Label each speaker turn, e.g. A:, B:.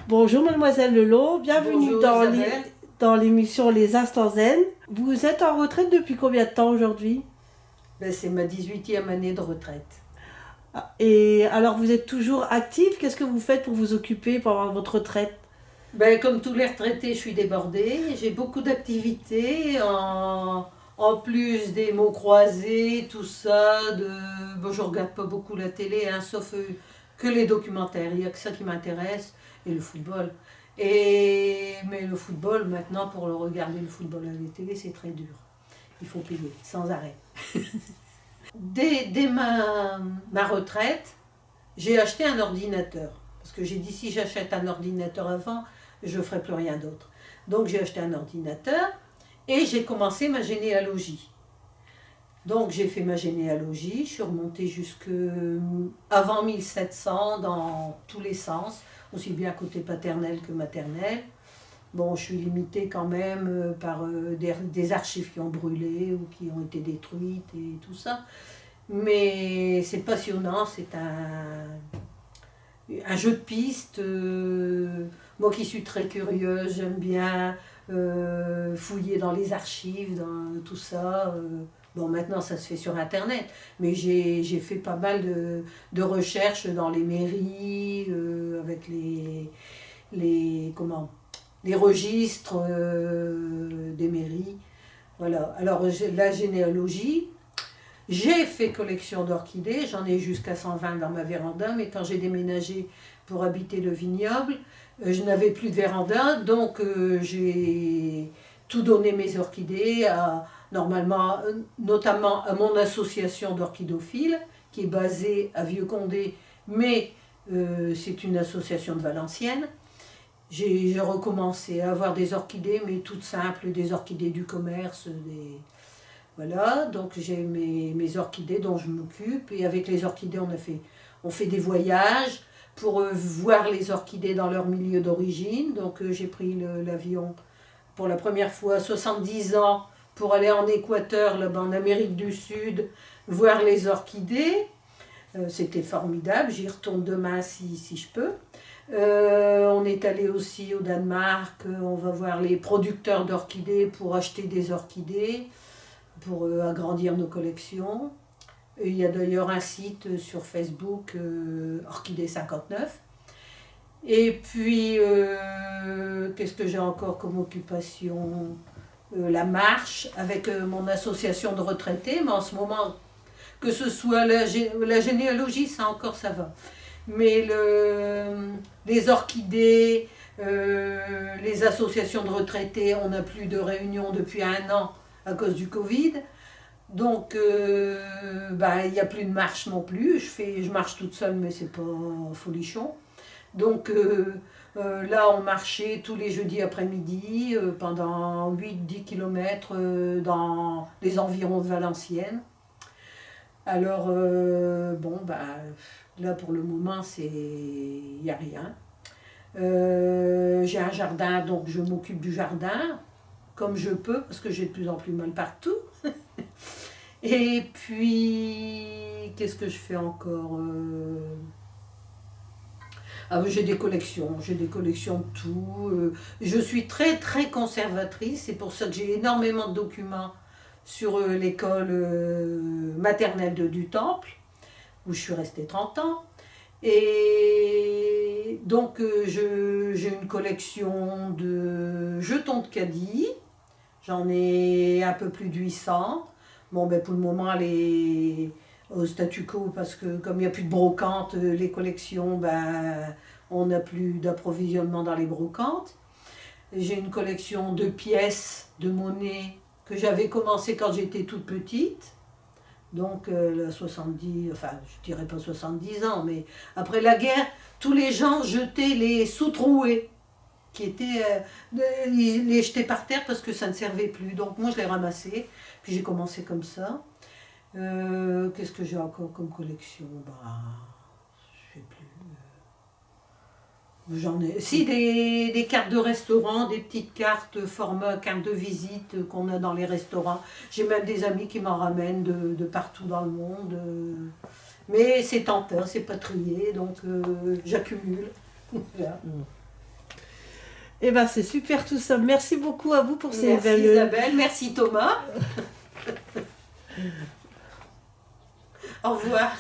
A: Bonjour mademoiselle Lelot, bienvenue
B: Bonjour,
A: dans l'émission Les Instants Zen. Vous êtes en retraite depuis combien de temps aujourd'hui?
B: C'est ma 18e année de retraite.
A: Et alors vous êtes toujours active? Qu'est-ce que vous faites pour vous occuper pendant votre retraite?
B: Comme tous les retraités, je suis débordée. J'ai beaucoup d'activités, en plus des mots croisés, tout ça. Je regarde pas beaucoup la télé, hein, sauf que les documentaires. Il n'y a que ça qui m'intéresse, et le football. Mais le football, maintenant, pour le regarder, le football à la télé, c'est très dur. Il faut payer, sans arrêt. Dès ma retraite, j'ai acheté un ordinateur. Parce que j'ai dit, si j'achète un ordinateur avant, je ne ferai plus rien d'autre. Donc j'ai acheté un ordinateur et j'ai commencé ma généalogie. Donc j'ai fait ma généalogie, je suis remontée jusque avant 1700 dans tous les sens, aussi bien côté paternel que maternel. Bon, je suis limitée quand même par des archives qui ont brûlé ou qui ont été détruites et tout ça. Mais c'est passionnant, c'est un jeu de piste. Moi qui suis très curieuse, j'aime bien fouiller dans les archives, dans tout ça. Bon, maintenant ça se fait sur Internet, mais j'ai fait pas mal de recherches dans les mairies, avec les registres des mairies. Voilà. Alors la généalogie, j'ai fait collection d'orchidées, j'en ai jusqu'à 120 dans ma véranda, mais quand j'ai déménagé pour habiter le vignoble, je n'avais plus de véranda, donc j'ai tout donné mes orchidées, notamment à mon association d'orchidophiles, qui est basée à Vieux-Condé, mais c'est une association de Valenciennes. J'ai recommencé à avoir des orchidées, mais toutes simples, des orchidées du commerce, voilà, donc j'ai mes orchidées dont je m'occupe, et avec les orchidées on fait des voyages pour voir les orchidées dans leur milieu d'origine. Donc j'ai pris l'avion pour la première fois à 70 ans pour aller en Équateur, là-bas en Amérique du Sud, voir les orchidées. C'était formidable, j'y retourne demain si je peux. On est allé aussi au Danemark, on va voir les producteurs d'orchidées pour acheter des orchidées, pour agrandir nos collections. Et il y a d'ailleurs un site sur Facebook, Orchidée 59. Et puis, qu'est-ce que j'ai encore comme occupation? La marche avec mon association de retraités, mais en ce moment, que ce soit la généalogie, ça encore ça va. Mais les orchidées, les associations de retraités, on n'a plus de réunions depuis 1 an à cause du Covid. Donc, il n'y a plus de marche non plus. Je marche toute seule, mais c'est pas folichon. Donc, là, on marchait tous les jeudis après-midi pendant 8-10 km dans les environs de Valenciennes. Alors, là, pour le moment, il n'y a rien. J'ai un jardin, donc je m'occupe du jardin comme je peux, parce que j'ai de plus en plus mal partout. Et puis, qu'est-ce que je fais encore? J'ai des collections de tout. Je suis très très conservatrice, c'est pour ça que j'ai énormément de documents sur l'école maternelle du Temple, où je suis restée 30 ans. Et donc j'ai une collection de jetons de caddie. J'en ai un peu plus de 800. Bon, pour le moment, elle est au statu quo parce que comme il n'y a plus de brocante, les collections, on n'a plus d'approvisionnement dans les brocantes. J'ai une collection de pièces, de monnaie que j'avais commencé quand j'étais toute petite. Donc, 70, enfin, je dirais pas 70 ans, mais après la guerre, tous les gens jetaient les sous troués qui étaient, ils les jetaient par terre parce que ça ne servait plus. Donc moi je les ramassais, puis j'ai commencé comme ça. Qu'est-ce que j'ai encore comme collection? Je sais plus. J'en ai. Si, des cartes de restaurant, des petites cartes format carte de visite qu'on a dans les restaurants. J'ai même des amis qui m'en ramènent de partout dans le monde. Mais c'est tentant, c'est pas trié, donc j'accumule. Voilà.
A: Eh ben, c'est super tout ça. Merci beaucoup à vous pour ces
B: Merci
A: belles...
B: Isabelle, merci Thomas. Au revoir.